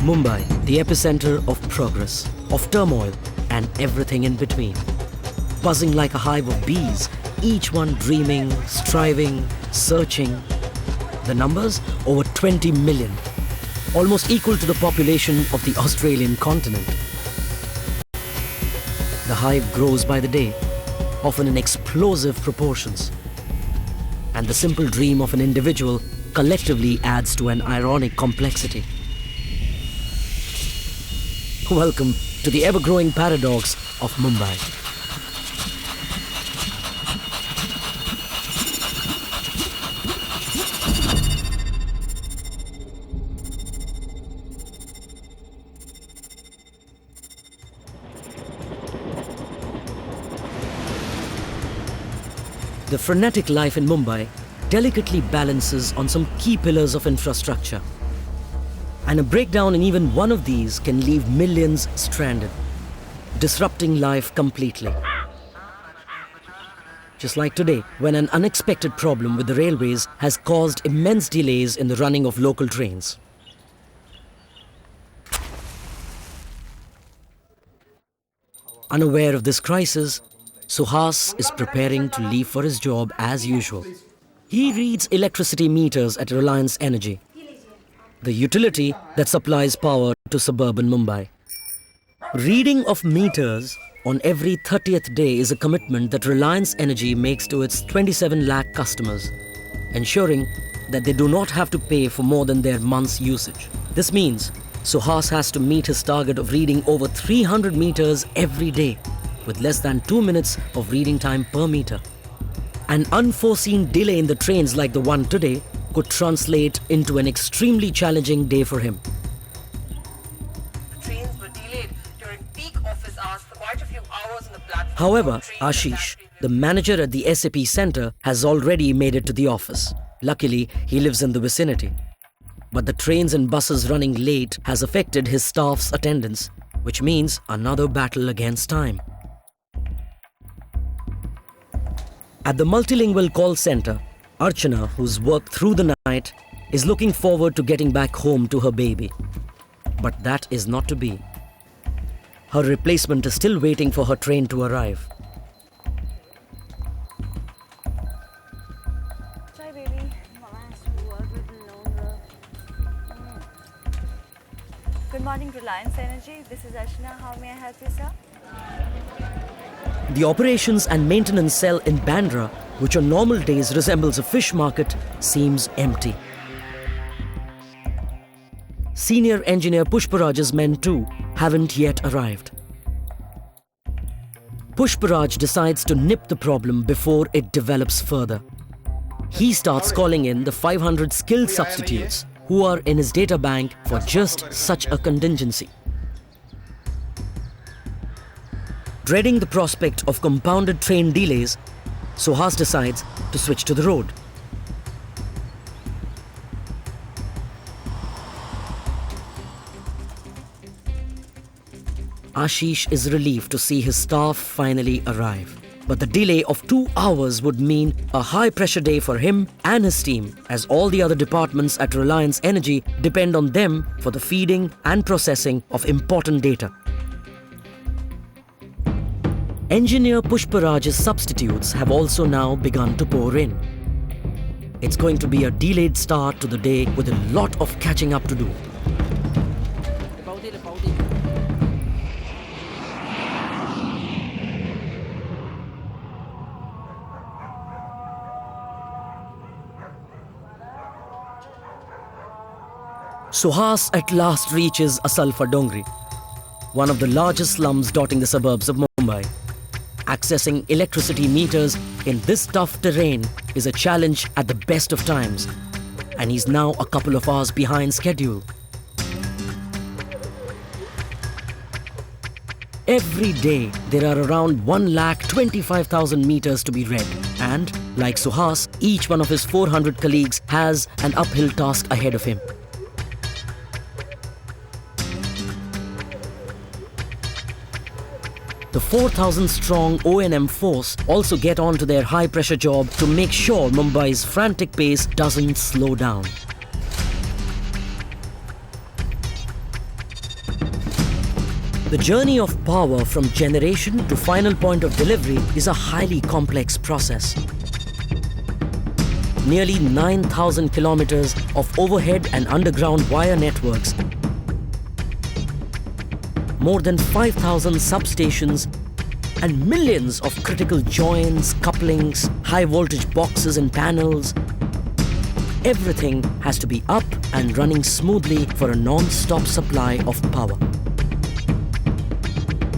Mumbai, the epicenter of progress, of turmoil, and everything in between. Buzzing like a hive of bees, each one dreaming, striving, searching. The numbers? Over 20 million, almost equal to the population of the Australian continent. The hive grows by the day, often in explosive proportions. And the simple dream of an individual collectively adds to an ironic complexity. Welcome to the ever-growing paradox of Mumbai. The frenetic life in Mumbai delicately balances on some key pillars of infrastructure. And a breakdown in even one of these can leave millions stranded, disrupting life completely. Just like today, when an unexpected problem with the railways has caused immense delays in the running of local trains. Unaware of this crisis, Suhas is preparing to leave for his job as usual. He reads electricity meters at Reliance Energy, the utility that supplies power to suburban Mumbai. Reading of meters on every 30th day is a commitment that Reliance Energy makes to its 27 lakh customers, ensuring that they do not have to pay for more than their month's usage. This means Suhas has to meet his target of reading over 300 meters every day, with less than 2 minutes of reading time per meter. An unforeseen delay in the trains like the one today could translate into an extremely challenging day for him. The trains were delayed during peak office hours for quite a few hours on the platform. However, Ashish, the manager at the SAP center, has already made it to the office. Luckily, he lives in the vicinity. But the trains and buses running late has affected his staff's attendance, which means another battle against time. At the multilingual call center, Archana, who's worked through the night, is looking forward to getting back home to her baby. But that is not to be. Her replacement is still waiting for her train to arrive. Sorry, baby. Mama has to work with longer. Good morning, Reliance Energy. This is Archana. How may I help you, sir? The operations and maintenance cell in Bandra, which on normal days resembles a fish market, seems empty. Senior engineer Pushparaj's men too haven't yet arrived. Pushparaj decides to nip the problem before it develops further. He starts calling in the 500 skilled substitutes who are in his data bank for just such a contingency. Dreading the prospect of compounded train delays, Suhas decides to switch to the road. Ashish is relieved to see his staff finally arrive. But the delay of 2 hours would mean a high-pressure day for him and his team, as all the other departments at Reliance Energy depend on them for the feeding and processing of important data. Engineer Pushparaj's substitutes have also now begun to pour in. It's going to be a delayed start to the day with a lot of catching up to do. Suhas at last reaches Asalfa Dongri, one of the largest slums dotting the suburbs of Mumbai. Accessing electricity meters in this tough terrain is a challenge at the best of times, and he's now a couple of hours behind schedule. Every day, there are around 1,25,000 meters to be read, and, like Suhas, each one of his 400 colleagues has an uphill task ahead of him. The 4,000-strong O&M force also get on to their high-pressure job to make sure Mumbai's frantic pace doesn't slow down. The journey of power from generation to final point of delivery is a highly complex process. Nearly 9,000 kilometers of overhead and underground wire networks, more than 5,000 substations, and millions of critical joints, couplings, high voltage boxes and panels. Everything has to be up and running smoothly for a non-stop supply of power.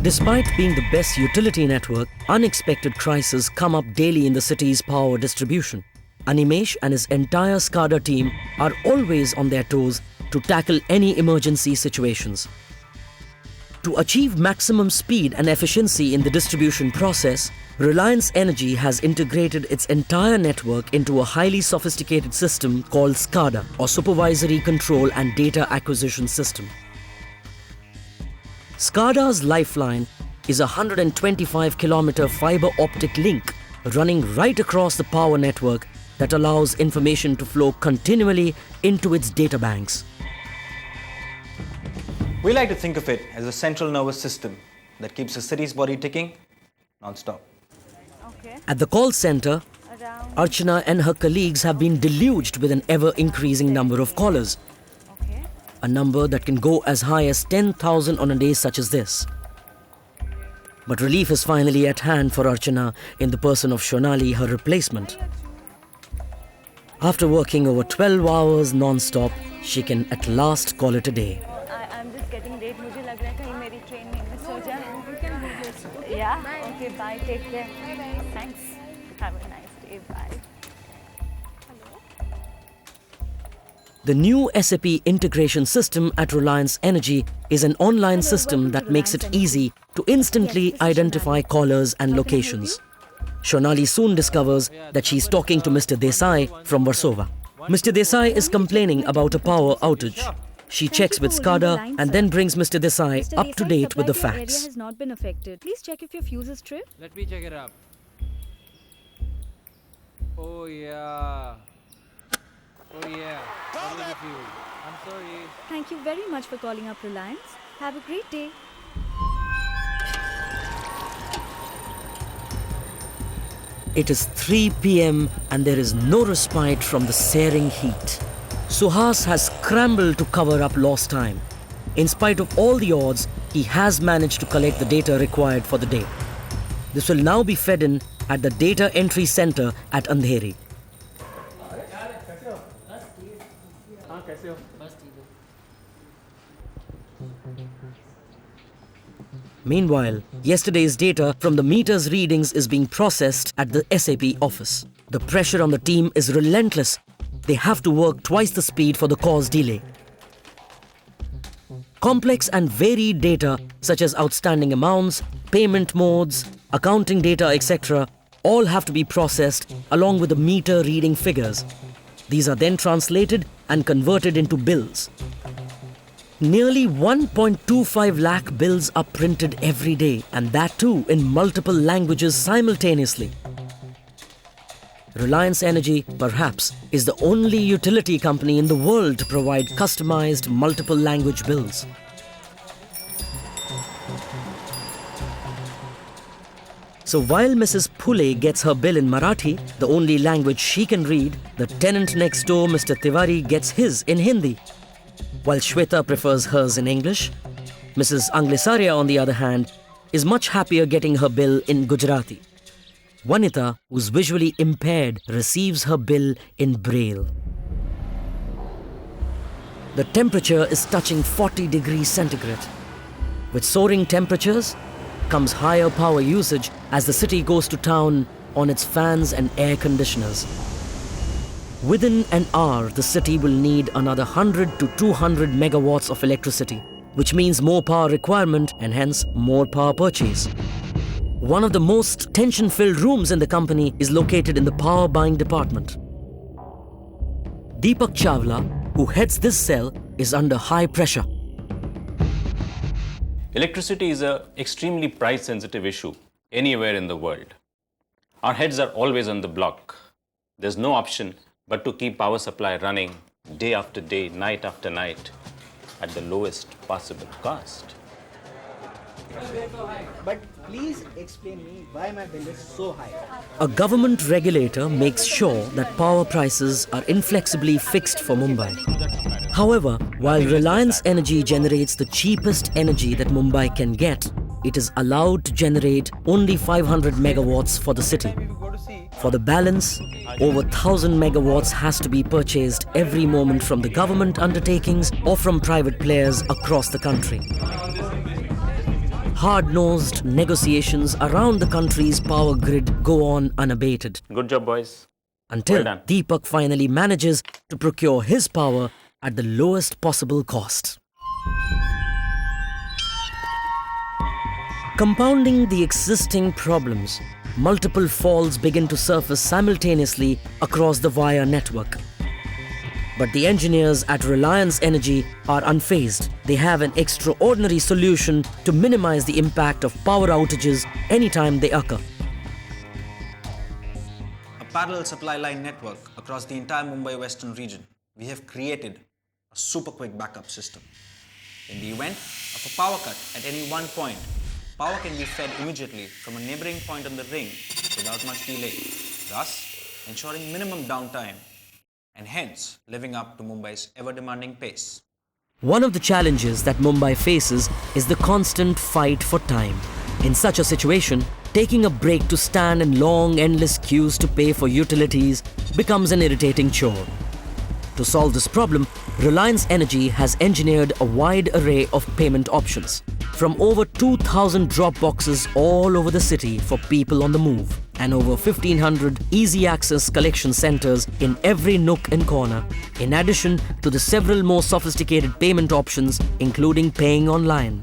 Despite being the best utility network, unexpected crises come up daily in the city's power distribution. Animesh and his entire SCADA team are always on their toes to tackle any emergency situations. To achieve maximum speed and efficiency in the distribution process, Reliance Energy has integrated its entire network into a highly sophisticated system called SCADA, or Supervisory Control and Data Acquisition System. SCADA's lifeline is a 125-kilometer fiber optic link running right across the power network that allows information to flow continually into its data banks. We like to think of it as a central nervous system that keeps the city's body ticking non-stop. Okay. At the call center, Around. Archana and her colleagues have been deluged with an ever-increasing number of callers, Okay. a number that can go as high as 10,000 on a day such as this. But relief is finally at hand for Archana in the person of Shonali, her replacement. After working over 12 hours non-stop, she can at last call it a day. I'm just getting late. मुझे लग रहा है कहीं मेरी train नहीं miss हो जाए. Yeah. Okay. Bye. Take care. Thanks. Have a nice day. Bye. The new SAP integration system at Reliance Energy is an online system that makes it easy to instantly identify callers and locations. Shonali soon discovers that she's talking to Mr. Desai from Warsaw. Mr. Desai is complaining about a power outage. She checks with SCADA and then brings Mr. Desai up to date with the Area facts. has not been affected. Please check if your fuse is tripped. Let me check it up. Oh yeah. Oh yeah. Only the fuse. I'm sorry. Thank you very much for calling up Reliance. Have a great day. It is 3 p.m. and there is no respite from the searing heat. Suhas has scrambled to cover up lost time. In spite of all the odds, he has managed to collect the data required for the day. This will now be fed in at the data entry center at Andheri. Meanwhile, yesterday's data from the meters readings is being processed at the SAP office. The pressure on the team is relentless. They have to work twice the speed for the cause delay. Complex and varied data such as outstanding amounts, payment modes, accounting data, etc. all have to be processed along with the meter reading figures. These are then translated and converted into bills. Nearly 1.25 lakh bills are printed every day, and that too in multiple languages simultaneously. Reliance Energy, perhaps, is the only utility company in the world to provide customized multiple language bills. So while Mrs. Phule gets her bill in Marathi, the only language she can read, the tenant next door, Mr. Tiwari, gets his in Hindi. While Shweta prefers hers in English, Mrs. Anglisaria, on the other hand, is much happier getting her bill in Gujarati. Vanita, who's visually impaired, receives her bill in Braille. The temperature is touching 40 degrees centigrade. With soaring temperatures comes higher power usage as the city goes to town on its fans and air conditioners. Within an hour, the city will need another 100 to 200 megawatts of electricity, which means more power requirement and hence more power purchase. One of the most tension-filled rooms in the company is located in the power buying department. Deepak Chawla, who heads this cell, is under high pressure. Electricity is an extremely price-sensitive issue anywhere in the world. Our heads are always on the block. There's no option but to keep power supply running day after day, night after night, at the lowest possible cost. But please explain me why my bill is so high. A government regulator makes sure that power prices are inflexibly fixed for Mumbai. However, while Reliance Energy generates the cheapest energy that Mumbai can get, it is allowed to generate only 500 megawatts for the city. For the balance, over 1000 megawatts has to be purchased every moment from the government undertakings or from private players across the country. Hard-nosed negotiations around the country's power grid go on unabated. Good job, boys. Until Well done. Deepak finally manages to procure his power at the lowest possible cost. Compounding the existing problems, multiple faults begin to surface simultaneously across the wire network. But the engineers at Reliance Energy are unfazed. They have an extraordinary solution to minimize the impact of power outages anytime they occur. A parallel supply line network across the entire Mumbai western region, we have created a super quick backup system. In the event of a power cut at any one point, power can be fed immediately from a neighboring point on the ring without much delay, thus ensuring minimum downtime and hence living up to Mumbai's ever-demanding pace. One of the challenges that Mumbai faces is the constant fight for time. In such a situation, taking a break to stand in long, endless queues to pay for utilities becomes an irritating chore. To solve this problem, Reliance Energy has engineered a wide array of payment options, from over 2,000 drop boxes all over the city for people on the move, and over 1,500 easy-access collection centers in every nook and corner, in addition to the several more sophisticated payment options, including paying online.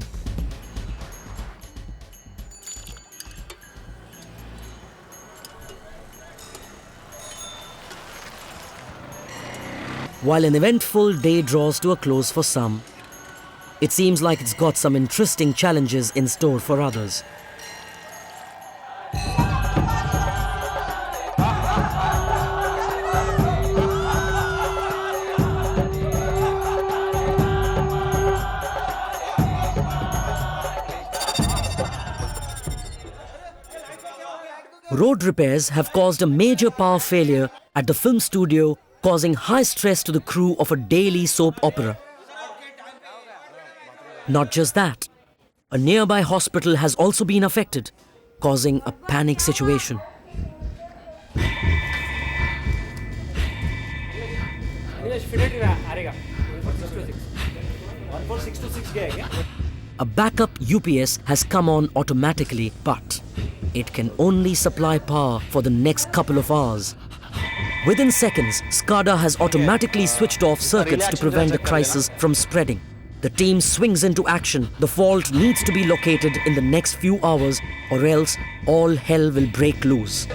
While an eventful day draws to a close for some, it seems like it's got some interesting challenges in store for others. Road repairs have caused a major power failure at the film studio, causing high stress to the crew of a daily soap opera. Not just that, a nearby hospital has also been affected, causing a panic situation. A backup UPS has come on automatically, but it can only supply power for the next couple of hours. Within seconds, SCADA has automatically switched off circuits to prevent the crisis from spreading. The team swings into action. The fault needs to be located in the next few hours, or else all hell will break loose.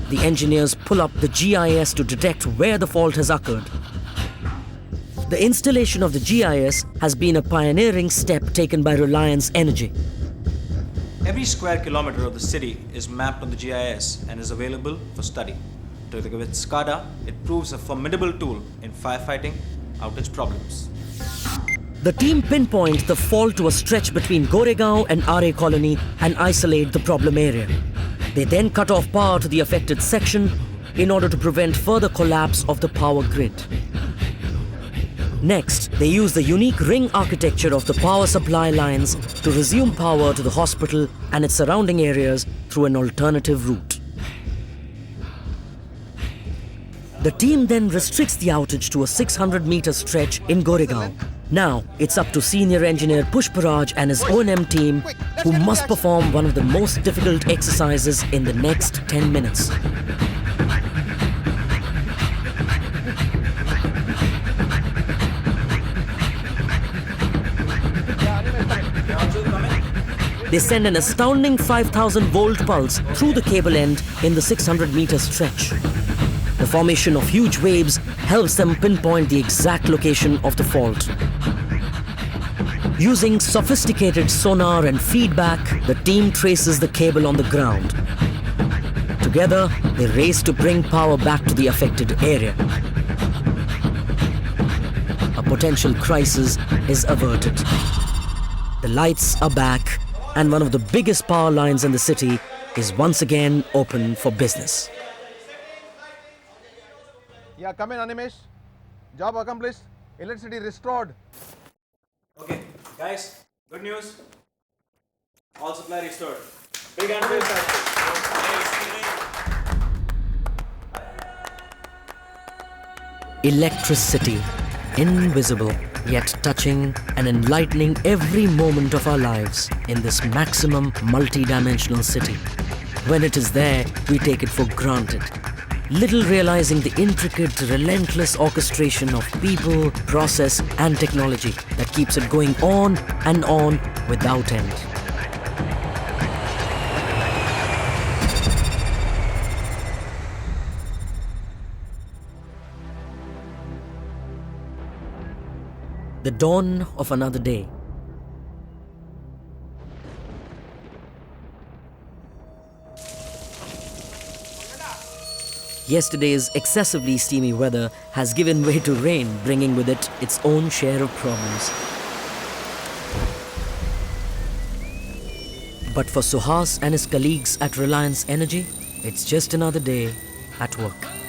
The engineers pull up the GIS to detect where the fault has occurred. The installation of the GIS has been a pioneering step taken by Reliance Energy. Every square kilometer of the city is mapped on the GIS and is available for study. Together with SCADA, it proves a formidable tool in firefighting outage problems. The team pinpoint the fault to a stretch between Goregaon and RA Colony and isolate the problem area. They then cut off power to the affected section in order to prevent further collapse of the power grid. Next, they use the unique ring architecture of the power supply lines to resume power to the hospital and its surrounding areas through an alternative route. The team then restricts the outage to a 600-meter stretch in Goregaon. Now, it's up to senior engineer Pushparaj and his O&M team, who must perform one of the most difficult exercises in the next 10 minutes. They send an astounding 5,000 volt pulse through the cable end in the 600-meter stretch. The formation of huge waves helps them pinpoint the exact location of the fault. Using sophisticated sonar and feedback, the team traces the cable on the ground. Together, they race to bring power back to the affected area. potential crisis is averted. The lights are back, and one of the biggest power lines in the city is once again open for business. Yeah, come in, Animesh. Job accomplished. Electricity restored. Okay, guys, good news. All supply restored. Big hand for yourself. Electricity, invisible yet touching and enlightening every moment of our lives in this maximum multi-dimensional city. When it is there, we take it for granted, little realizing the intricate, relentless orchestration of people, process and technology that keeps it going on and on without end. The dawn of another day. Yesterday's excessively steamy weather has given way to rain, bringing with it its own share of problems. But for Suhas and his colleagues at Reliance Energy, it's just another day at work.